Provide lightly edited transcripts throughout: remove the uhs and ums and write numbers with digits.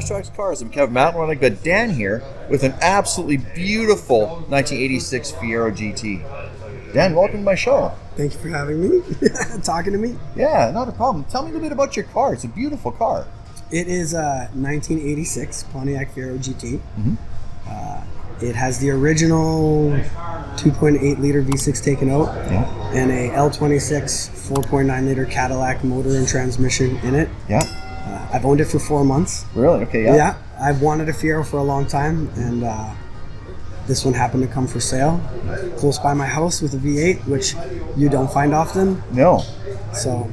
FasTrax Cars. I'm Kevin Matlo, and I've got Dan here with an absolutely beautiful 1986 Fiero GT. Dan, welcome to my show. Thank you for having me, talking to me. Yeah, not a problem. Tell me a little bit about your car. It's a beautiful car. It is a 1986 Pontiac Fiero GT. It has the original 2.8 liter V6 taken out, and a L26 4.9 liter Cadillac motor and transmission in it. Yeah. I've owned it for 4 months. Really? Okay, yeah. Yeah, I've wanted a Fiero for a long time, and this one happened to come for sale close by my house with a V8, which you don't find often. No. So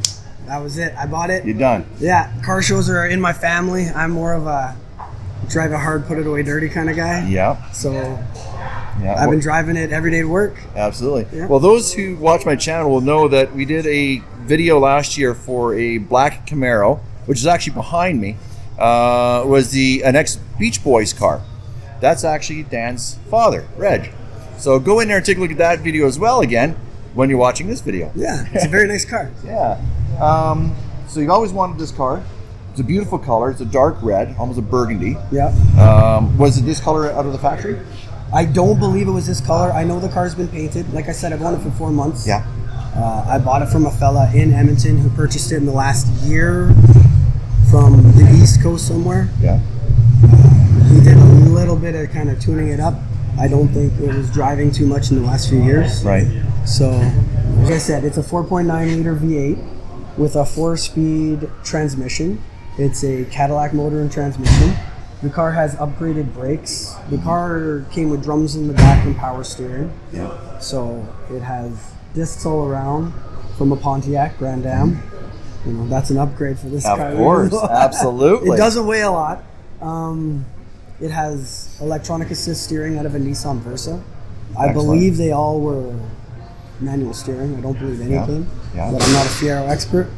that was it. I bought it. You're done. Yeah, car shows are in my family. I'm more of a drive it hard, put it away dirty kind of guy. Yeah. So yeah. I've been driving it every day to work. Absolutely. Yeah. Well, those who watch my channel will know that we did a video last year for a black Camaro, which is actually behind me, was an ex-Beach Boys car. That's actually Dan's father, Reg. So go in there and take a look at that video as well again when you're watching this video. Yeah, it's a very nice car. Yeah. So you've always wanted this car. It's a beautiful color. It's a dark red, almost a burgundy. Yeah. Was it this color out of the factory? I don't believe it was this color. I know the car's been painted. Like I said, I've owned it for 4 months. Yeah. I bought it from a fella in Edmonton who purchased it in the last year from the East Coast somewhere. Yeah. He did a little bit of kind of tuning it up. I don't think it was driving too much in the last few years. Right. So, like I said, it's a 4.9 liter V8 with a 4-speed transmission. It's a Cadillac motor and transmission. The car has upgraded brakes. The car came with drums in the back and power steering. Yeah. So it has discs all around from a Pontiac Grand Am. You know, that's an upgrade for this car. Of course, absolutely. It doesn't weigh a lot. It has electronic assist steering out of a Nissan Versa. I believe they all were manual steering. I don't believe anything. Yeah. But I'm not a Fiero expert.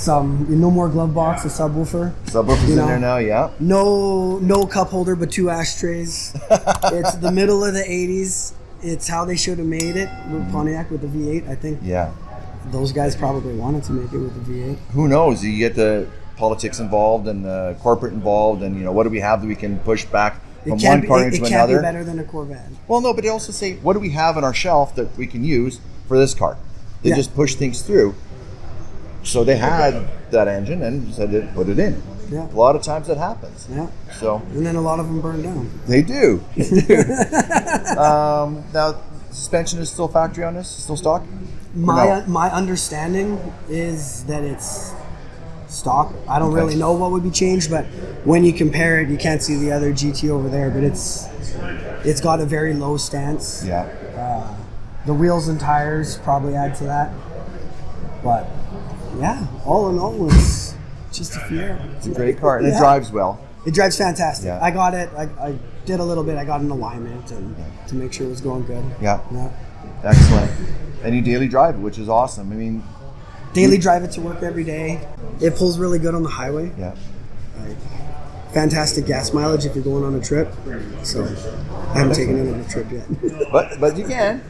No more glove box, a subwoofer. Subwoofer's in there now, yeah. No cup holder, but 2 ashtrays. It's the middle of the 80s. It's how they should have made it with Pontiac with the V8, I think. Yeah. Those guys probably wanted to make it with the V8. Who knows? You get the politics involved and the corporate involved, and what do we have that we can push back from one car into another? It can't be better than a Corvette. Well, no, but they also say, what do we have on our shelf that we can use for this car? They just push things through. So they had that engine and said, put it in. Yeah. A lot of times that happens. Yeah. So. And then a lot of them burn down. They do. Now, suspension is still factory on this? Still stock? My understanding is that it's stock. I don't really know what would be changed, but when you compare it, you can't see the other GT over there, but it's got a very low stance. Yeah. The wheels and tires probably add to that. But yeah, all in all, it's just a Fiero. It's a great car, and it drives well. It drives fantastic. Yeah. I got it. I did a little bit. I got an alignment and to make sure it was going good. Yeah. Excellent. And you daily drive it, which is awesome. I mean, daily drive it to work every day. It pulls really good on the highway. Yeah. Fantastic gas mileage if you're going on a trip. So I haven't taken it on a trip yet. but you can.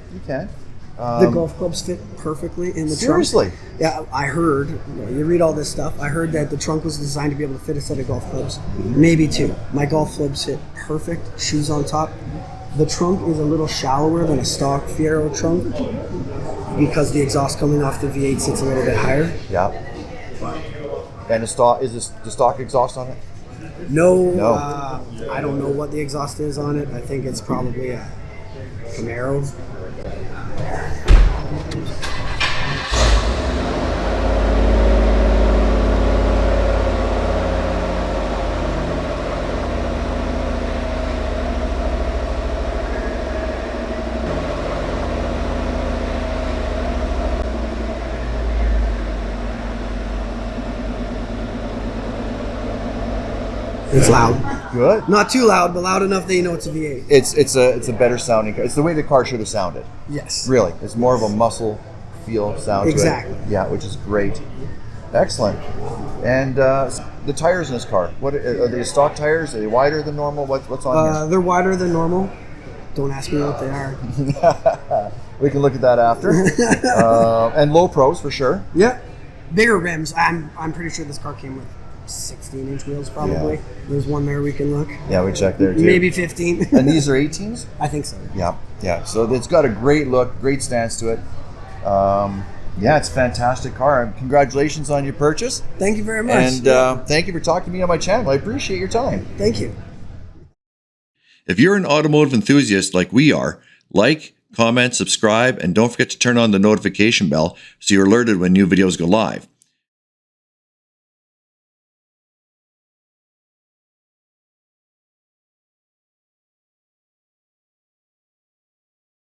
The golf clubs fit perfectly in the seriously? trunk. Yeah, I heard, you read all this stuff, I heard that the trunk was designed to be able to fit a set of golf clubs, maybe 2. My golf clubs fit perfect, shoes on top. The trunk is a little shallower than a stock Fiero trunk because the exhaust coming off the V8 sits a little bit higher. Yeah. And is the stock exhaust on it? No. I don't know what the exhaust is on it. I think it's probably a Camaro. It's loud. Good. Not too loud, but loud enough that you know it's a V8. It's a better sounding car. It's the way the car should have sounded. Yes. Really. It's more of a muscle feel sound exactly. to it. Yeah, which is great. Excellent. And the tires in this car, what are they stock tires? Are they wider than normal? What's on here? They're wider than normal. Don't ask me what they are. We can look at that after. And low pros for sure. Yeah. Bigger rims. I'm pretty sure this car came with 16-inch wheels probably. There's one there we can look. Yeah, we checked there too. Maybe 15. And these are 18s? I think so. Yeah. So it's got a great look, great stance to it. Yeah, it's a fantastic car. Congratulations on your purchase. Thank you very much. And thank you for talking to me on my channel. I appreciate your time. Thank you. If you're an automotive enthusiast like we are, like, comment, subscribe, and don't forget to turn on the notification bell so you're alerted when new videos go live.